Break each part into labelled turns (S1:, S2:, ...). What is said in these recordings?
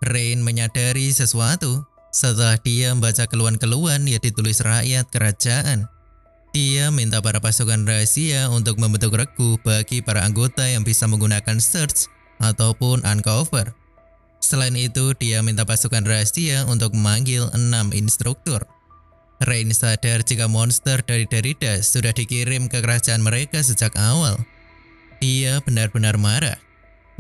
S1: Rain menyadari sesuatu setelah dia membaca keluhan-keluhan yang ditulis rakyat kerajaan. Dia minta para pasukan rahasia untuk membentuk regu bagi para anggota yang bisa menggunakan search ataupun uncover. Selain itu, dia minta pasukan rahasia untuk memanggil 6 instruktur. Rain sadar jika monster dari Deridas sudah dikirim ke kerajaan mereka sejak awal. Dia benar-benar marah.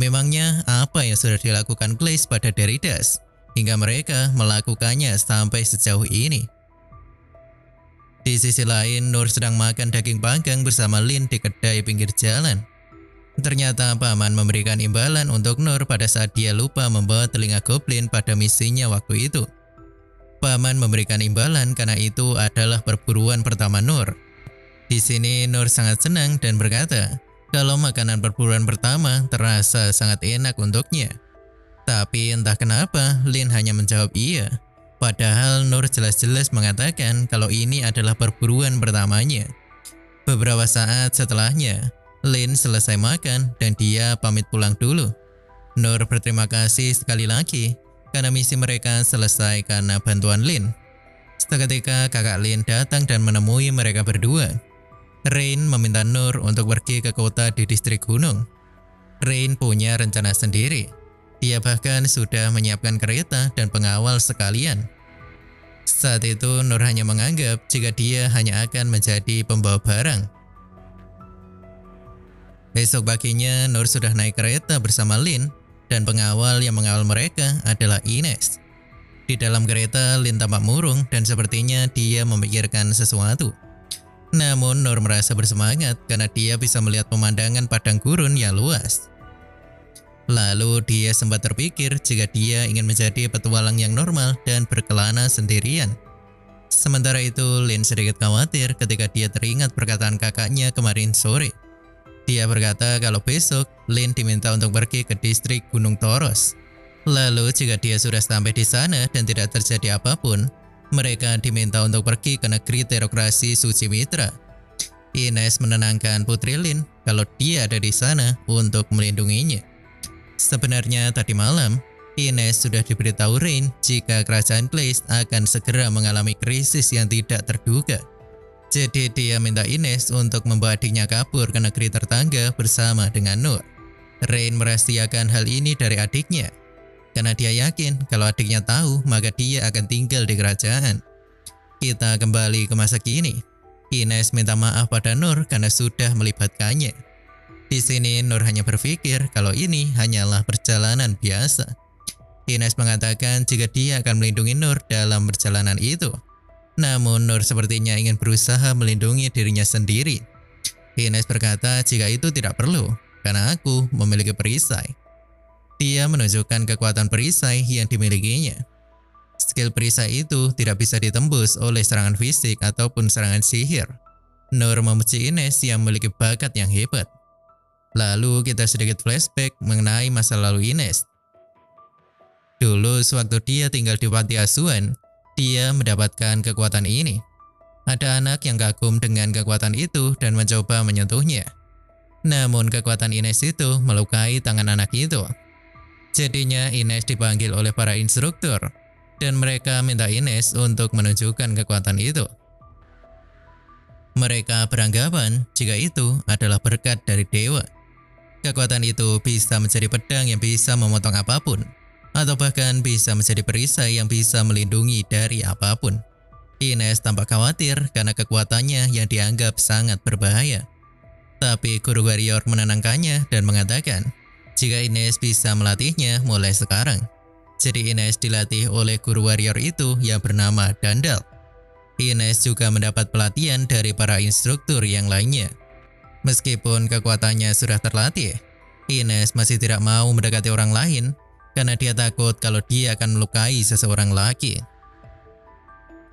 S1: Memangnya apa yang sudah dilakukan Glaze pada Deridas hingga mereka melakukannya sampai sejauh ini? Di sisi lain, Nur sedang makan daging panggang bersama Lin di kedai pinggir jalan. Ternyata paman memberikan imbalan untuk Nur pada saat dia lupa membawa telinga goblin pada misinya waktu itu. Paman memberikan imbalan karena itu adalah perburuan pertama Nur. Di sini Nur sangat senang dan berkata kalau makanan perburuan pertama terasa sangat enak untuknya. Tapi entah kenapa Lin hanya menjawab iya. Padahal Nur jelas-jelas mengatakan kalau ini adalah perburuan pertamanya. Beberapa saat setelahnya, Lin selesai makan dan dia pamit pulang dulu. Nur berterima kasih sekali lagi karena misi mereka selesai karena bantuan Lin. Seketika kakak Lin datang dan menemui mereka berdua. Rain meminta Nur untuk pergi ke kota di distrik gunung. Rain punya rencana sendiri. Dia bahkan sudah menyiapkan kereta dan pengawal sekalian. Saat itu Nur hanya menganggap jika dia hanya akan menjadi pembawa barang. Besok paginya Nur sudah naik kereta bersama Lin dan pengawal yang mengawal mereka adalah Ines. Di dalam kereta Lin tampak murung dan sepertinya dia memikirkan sesuatu. Namun Nur merasa bersemangat karena dia bisa melihat pemandangan padang gurun yang luas. Lalu dia sempat terpikir jika dia ingin menjadi petualang yang normal dan berkelana sendirian. Sementara itu Lin sedikit khawatir ketika dia teringat perkataan kakaknya kemarin sore. Dia berkata kalau besok Lin diminta untuk pergi ke distrik Gunung Toros. Lalu jika dia sudah sampai di sana dan tidak terjadi apapun, mereka diminta untuk pergi ke negeri teokrasi Suci Mitra. Ines menenangkan Putri Lin kalau dia ada di sana untuk melindunginya. Sebenarnya tadi malam, Ines sudah diberitahu Rain jika kerajaan Glaze akan segera mengalami krisis yang tidak terduga. Jadi dia minta Ines untuk membawa adiknya kabur ke negeri tetangga bersama dengan Nur. Rain merahasiakan hal ini dari adiknya, karena dia yakin kalau adiknya tahu maka dia akan tinggal di kerajaan. Kita kembali ke masa kini. Ines minta maaf pada Nur karena sudah melibatkannya. Di sini Nur hanya berpikir kalau ini hanyalah perjalanan biasa. Ines mengatakan jika dia akan melindungi Nur dalam perjalanan itu. Namun Nur sepertinya ingin berusaha melindungi dirinya sendiri. Ines berkata jika itu tidak perlu, karena aku memiliki perisai. Dia menunjukkan kekuatan perisai yang dimilikinya. Skill perisai itu tidak bisa ditembus oleh serangan fisik ataupun serangan sihir. Nur memuji Ines yang memiliki bakat yang hebat. Lalu kita sedikit flashback mengenai masa lalu Ines. Dulu sewaktu dia tinggal di panti asuhan, dia mendapatkan kekuatan ini. Ada anak yang kagum dengan kekuatan itu dan mencoba menyentuhnya. Namun kekuatan Ines itu melukai tangan anak itu. Jadinya Ines dipanggil oleh para instruktur dan mereka minta Ines untuk menunjukkan kekuatan itu. Mereka beranggapan jika itu adalah berkat dari dewa. Kekuatan itu bisa menjadi pedang yang bisa memotong apapun, atau bahkan bisa menjadi perisai yang bisa melindungi dari apapun. Ines tampak khawatir karena kekuatannya yang dianggap sangat berbahaya. Tapi guru warrior menenangkannya dan mengatakan jika Ines bisa melatihnya mulai sekarang. Jadi Ines dilatih oleh guru warrior itu yang bernama Dandal. Ines juga mendapat pelatihan dari para instruktur yang lainnya. Meskipun kekuatannya sudah terlatih, Ines masih tidak mau mendekati orang lain karena dia takut kalau dia akan melukai seseorang lagi.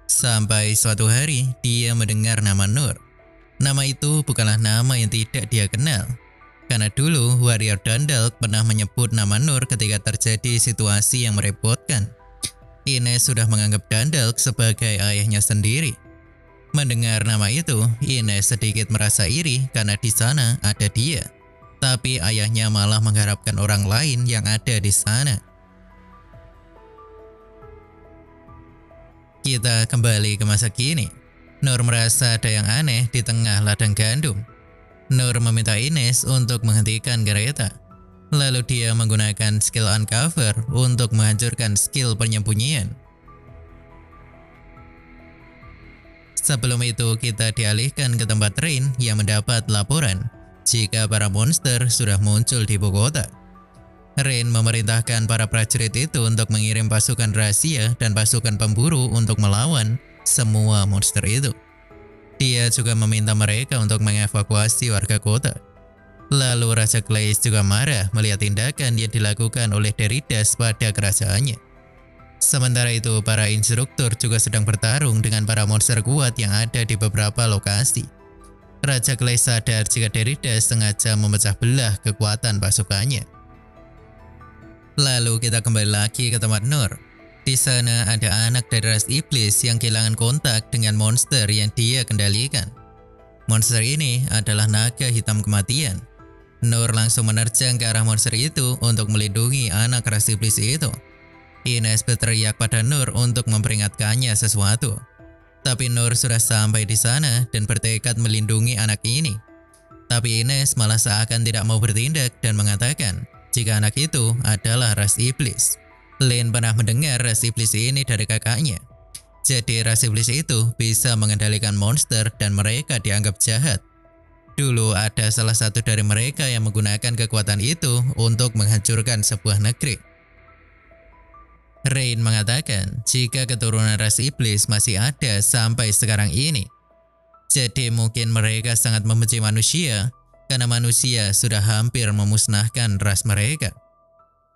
S1: Sampai suatu hari dia mendengar nama Nur. Nama itu bukanlah nama yang tidak dia kenal. Karena dulu warrior Dandal pernah menyebut nama Nur ketika terjadi situasi yang merepotkan. Ines sudah menganggap Dandal sebagai ayahnya sendiri. Mendengar nama itu, Ines sedikit merasa iri karena di sana ada dia. Tapi ayahnya malah mengharapkan orang lain yang ada di sana. Kita kembali ke masa kini. Nur merasa ada yang aneh di tengah ladang gandum. Nur meminta Ines untuk menghentikan kereta. Lalu dia menggunakan skill uncover untuk menghancurkan skill penyembunyian. Sebelum itu kita dialihkan ke tempat Rain yang mendapat laporan jika para monster sudah muncul di ibu kota. Rain memerintahkan para prajurit itu untuk mengirim pasukan rahasia dan pasukan pemburu untuk melawan semua monster itu. Dia juga meminta mereka untuk mengevakuasi warga kota. Lalu Raja Clays juga marah melihat tindakan yang dilakukan oleh Deridas pada kerajaannya. Sementara itu, para instruktur juga sedang bertarung dengan para monster kuat yang ada di beberapa lokasi. Raja Clays sadar jika Deridas sengaja memecah belah kekuatan pasukannya. Lalu kita kembali lagi ke tempat Nur. Di sana ada anak dari ras iblis yang kehilangan kontak dengan monster yang dia kendalikan. Monster ini adalah naga hitam kematian. Nur langsung menerjang ke arah monster itu untuk melindungi anak ras iblis itu. Ines berteriak pada Nur untuk memperingatkannya sesuatu. Tapi Nur sudah sampai di sana dan bertekad melindungi anak ini. Tapi Ines malah seakan tidak mau bertindak dan mengatakan jika anak itu adalah ras iblis. Lin pernah mendengar ras iblis ini dari kakaknya. Jadi ras iblis itu bisa mengendalikan monster dan mereka dianggap jahat. Dulu ada salah satu dari mereka yang menggunakan kekuatan itu untuk menghancurkan sebuah negeri. Rain mengatakan jika keturunan ras iblis masih ada sampai sekarang ini. Jadi mungkin mereka sangat membenci manusia karena manusia sudah hampir memusnahkan ras mereka.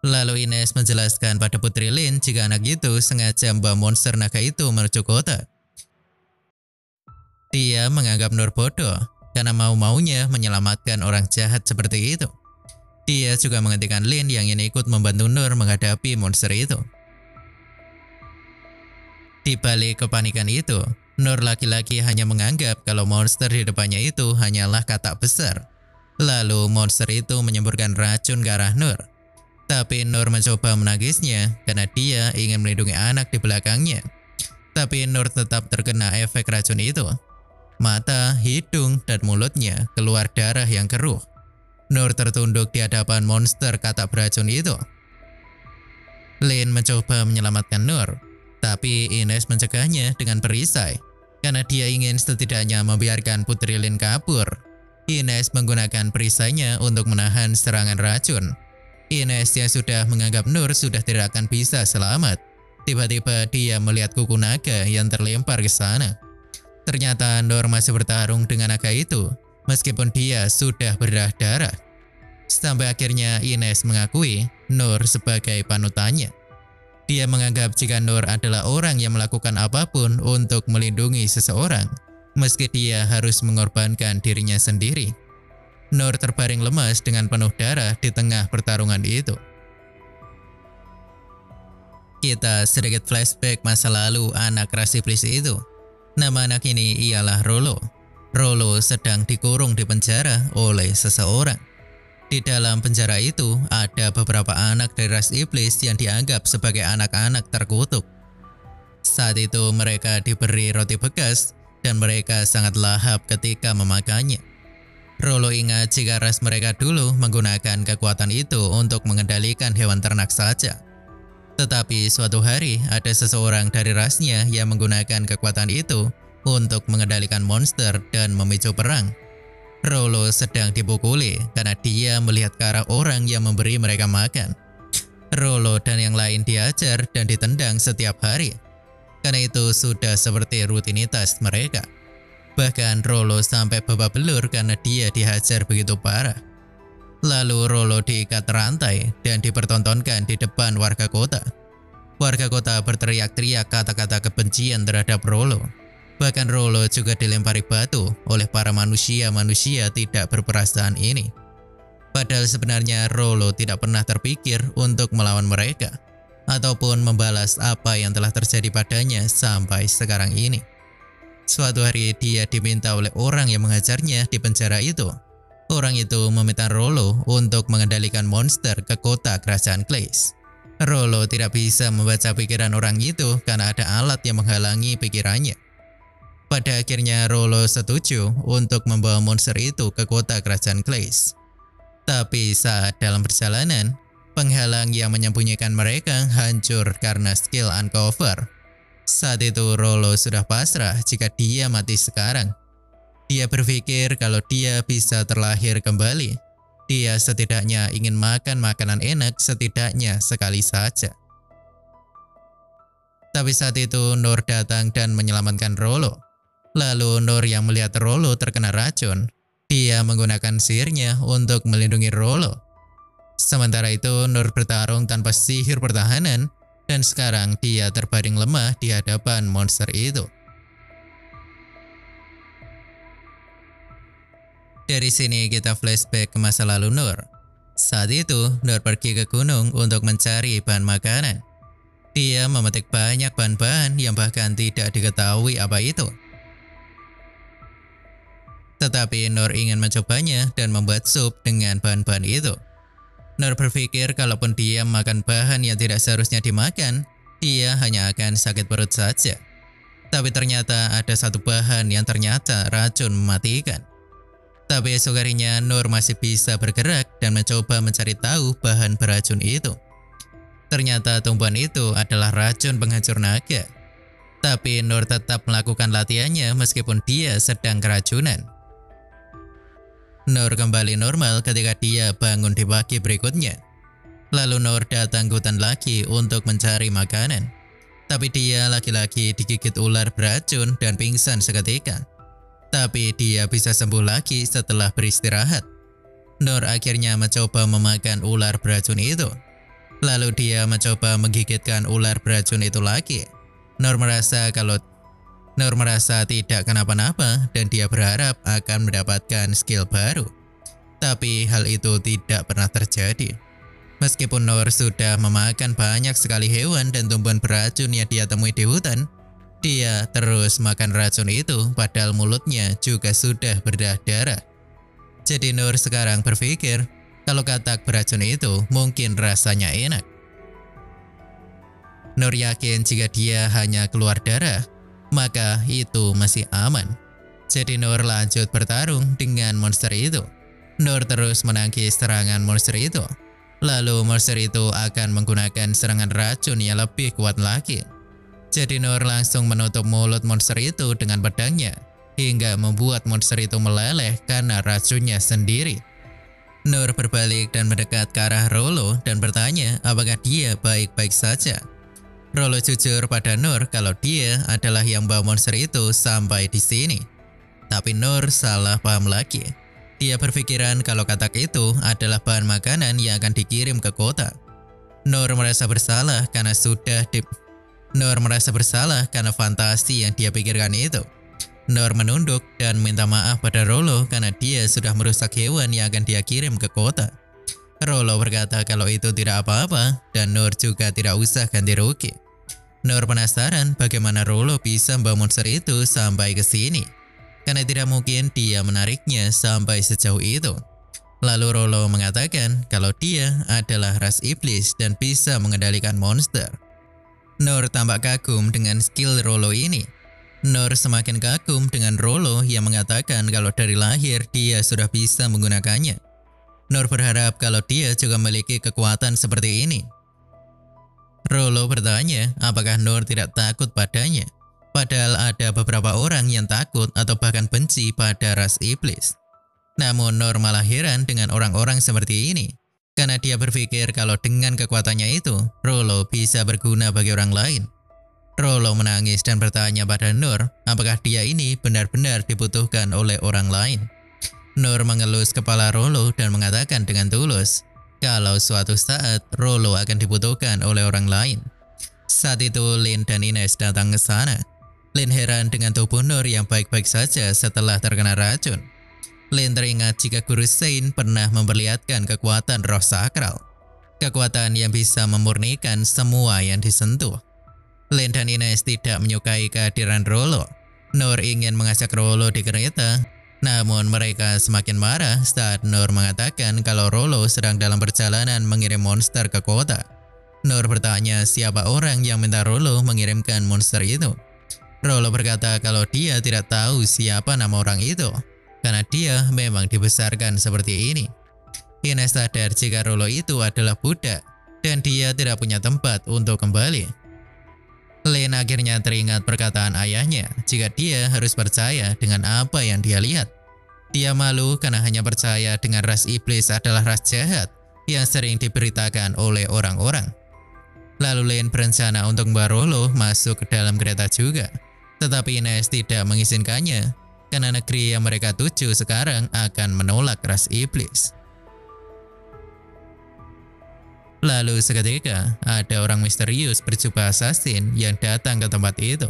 S1: Lalu Ines menjelaskan pada Putri Lin jika anak itu sengaja membawa monster naga itu menuju kota. Dia menganggap Nur bodoh karena mau-maunya menyelamatkan orang jahat seperti itu. Dia juga menghentikan Lin yang ingin ikut membantu Nur menghadapi monster itu. Di balik kepanikan itu, Nur laki-laki hanya menganggap kalau monster di depannya itu hanyalah katak besar. Lalu monster itu menyemburkan racun ke arah Nur. Tapi Nur mencoba menangisnya karena dia ingin melindungi anak di belakangnya. Tapi Nur tetap terkena efek racun itu. Mata, hidung, dan mulutnya keluar darah yang keruh. Nur tertunduk di hadapan monster katak beracun itu. Lin mencoba menyelamatkan Nur, tapi Ines mencegahnya dengan perisai karena dia ingin setidaknya membiarkan Putri Lin kabur. Ines menggunakan perisainya untuk menahan serangan racun. Ines yang sudah menganggap Nur sudah tidak akan bisa selamat. Tiba-tiba dia melihat kuku naga yang terlempar ke sana. Ternyata Nur masih bertarung dengan naga itu, meskipun dia sudah berdarah-darah. Sampai akhirnya Ines mengakui Nur sebagai panutannya. Dia menganggap jika Nur adalah orang yang melakukan apapun untuk melindungi seseorang, meski dia harus mengorbankan dirinya sendiri. Nur terbaring lemas dengan penuh darah di tengah pertarungan itu. Kita sedikit flashback masa lalu anak ras iblis itu. Nama anak ini ialah Rollo. Rollo sedang dikurung di penjara oleh seseorang. Di dalam penjara itu ada beberapa anak dari ras iblis yang dianggap sebagai anak-anak terkutuk. Saat itu mereka diberi roti bekas dan mereka sangat lahap ketika memakannya. Rollo ingat jika ras mereka dulu menggunakan kekuatan itu untuk mengendalikan hewan ternak saja. Tetapi suatu hari ada seseorang dari rasnya yang menggunakan kekuatan itu untuk mengendalikan monster dan memicu perang. Rollo sedang dipukuli karena dia melihat ke arah orang yang memberi mereka makan. Rollo dan yang lain diajar dan ditendang setiap hari. Karena itu sudah seperti rutinitas mereka. Bahkan Rollo sampai babak belur karena dia dihajar begitu parah. Lalu Rollo diikat rantai dan dipertontonkan di depan warga kota. Warga kota berteriak-teriak kata-kata kebencian terhadap Rollo. Bahkan Rollo juga dilempari batu oleh para manusia-manusia tidak berperasaan ini. Padahal sebenarnya Rollo tidak pernah terpikir untuk melawan mereka ataupun membalas apa yang telah terjadi padanya sampai sekarang ini. Suatu hari dia diminta oleh orang yang mengajarnya di penjara itu. Orang itu meminta Rollo untuk mengendalikan monster ke kota kerajaan Clays. Rolo tidak bisa membaca pikiran orang itu karena ada alat yang menghalangi pikirannya. Pada akhirnya Rolo setuju untuk membawa monster itu ke kota kerajaan Clays. Tapi saat dalam perjalanan, penghalang yang menyembunyikan mereka hancur karena skill uncover. Saat itu Rolo sudah pasrah jika dia mati sekarang. Dia berpikir kalau dia bisa terlahir kembali. Dia setidaknya ingin makan makanan enak setidaknya sekali saja. Tapi saat itu Nur datang dan menyelamatkan Rolo. Lalu Nur yang melihat Rolo terkena racun, dia menggunakan sihirnya untuk melindungi Rolo. Sementara itu Nur bertarung tanpa sihir pertahanan dan sekarang dia terbaring lemah di hadapan monster itu. Dari sini kita flashback ke masa lalu Nur. Saat itu Nur pergi ke gunung untuk mencari bahan makanan. Dia memetik banyak bahan-bahan yang bahkan tidak diketahui apa itu. Tetapi Nur ingin mencobanya dan membuat sup dengan bahan-bahan itu. Nur berpikir kalaupun dia makan bahan yang tidak seharusnya dimakan, dia hanya akan sakit perut saja. Tapi ternyata ada satu bahan yang ternyata racun mematikan. Tapi esok harinya Nur masih bisa bergerak dan mencoba mencari tahu bahan beracun itu. Ternyata tumbuhan itu adalah racun penghancur naga. Tapi Nur tetap melakukan latihannya meskipun dia sedang keracunan. Nur kembali normal ketika dia bangun di pagi berikutnya. Lalu Nur datang ke hutan lagi untuk mencari makanan. Tapi dia lagi-lagi digigit ular beracun dan pingsan seketika. Tapi dia bisa sembuh lagi setelah beristirahat. Nur akhirnya mencoba memakan ular beracun itu. Lalu dia mencoba menggigitkan ular beracun itu lagi. Nur merasa tidak kenapa-napa dan dia berharap akan mendapatkan skill baru. Tapi hal itu tidak pernah terjadi. Meskipun Nur sudah memakan banyak sekali hewan dan tumbuhan beracun yang dia temui di hutan, dia terus makan racun itu padahal mulutnya juga sudah berdarah-darah. Jadi Nur sekarang berpikir kalau katak beracun itu mungkin rasanya enak. Nur yakin jika dia hanya keluar darah, maka itu masih aman. Jadi Nur lanjut bertarung dengan monster itu. Nur terus menangkis serangan monster itu. Lalu monster itu akan menggunakan serangan racun yang lebih kuat lagi. Jadi Nur langsung menutup mulut monster itu dengan pedangnya, hingga membuat monster itu meleleh karena racunnya sendiri. Nur berbalik dan mendekat ke arah Rolo dan bertanya apakah dia baik-baik saja. Rolo jujur pada Nur kalau dia adalah yang bawa monster itu sampai di sini. Tapi Nur salah paham lagi. Dia berpikiran kalau katak itu adalah bahan makanan yang akan dikirim ke kota. Nur merasa bersalah karena fantasi yang dia pikirkan itu. Nur menunduk dan minta maaf pada Rolo karena dia sudah merusak hewan yang akan dia kirim ke kota. Rolo berkata kalau itu tidak apa-apa dan Nur juga tidak usah ganti rugi. Nur penasaran bagaimana Rolo bisa membawa monster itu sampai ke sini, karena tidak mungkin dia menariknya sampai sejauh itu. Lalu Rolo mengatakan kalau dia adalah ras iblis dan bisa mengendalikan monster. Nur tampak kagum dengan skill Rolo ini. Nur semakin kagum dengan Rolo yang mengatakan kalau dari lahir dia sudah bisa menggunakannya. Nur berharap kalau dia juga memiliki kekuatan seperti ini. Rolo bertanya apakah Nur tidak takut padanya. Padahal ada beberapa orang yang takut atau bahkan benci pada ras iblis. Namun Nur malah heran dengan orang-orang seperti ini. Karena dia berpikir kalau dengan kekuatannya itu, Rolo bisa berguna bagi orang lain. Rolo menangis dan bertanya pada Nur apakah dia ini benar-benar dibutuhkan oleh orang lain. Nur mengelus kepala Rolo dan mengatakan dengan tulus kalau suatu saat Rolo akan dibutuhkan oleh orang lain. Saat itu Lin dan Ines datang ke sana. Lin heran dengan tubuh Nur yang baik-baik saja setelah terkena racun. Lin teringat jika Guru Sein pernah memperlihatkan kekuatan roh sakral. Kekuatan yang bisa memurnikan semua yang disentuh. Lin dan Ines tidak menyukai kehadiran Rolo. Nur ingin mengajak Rolo di kereta. Namun mereka semakin marah saat Nur mengatakan kalau Rolo sedang dalam perjalanan mengirim monster ke kota. Nur bertanya siapa orang yang minta Rollo mengirimkan monster itu. Rollo berkata kalau dia tidak tahu siapa nama orang itu, karena dia memang dibesarkan seperti ini. Ines sadar jika Rollo itu adalah budak, dan dia tidak punya tempat untuk kembali. Lin akhirnya teringat perkataan ayahnya jika dia harus percaya dengan apa yang dia lihat. Dia malu karena hanya percaya dengan ras iblis adalah ras jahat yang sering diberitakan oleh orang-orang. Lalu Lin berencana untuk membawa Rollo masuk ke dalam kereta juga. Tetapi Ines tidak mengizinkannya, karena negeri yang mereka tuju sekarang akan menolak ras iblis. Lalu seketika, ada orang misterius berjubah assassin yang datang ke tempat itu.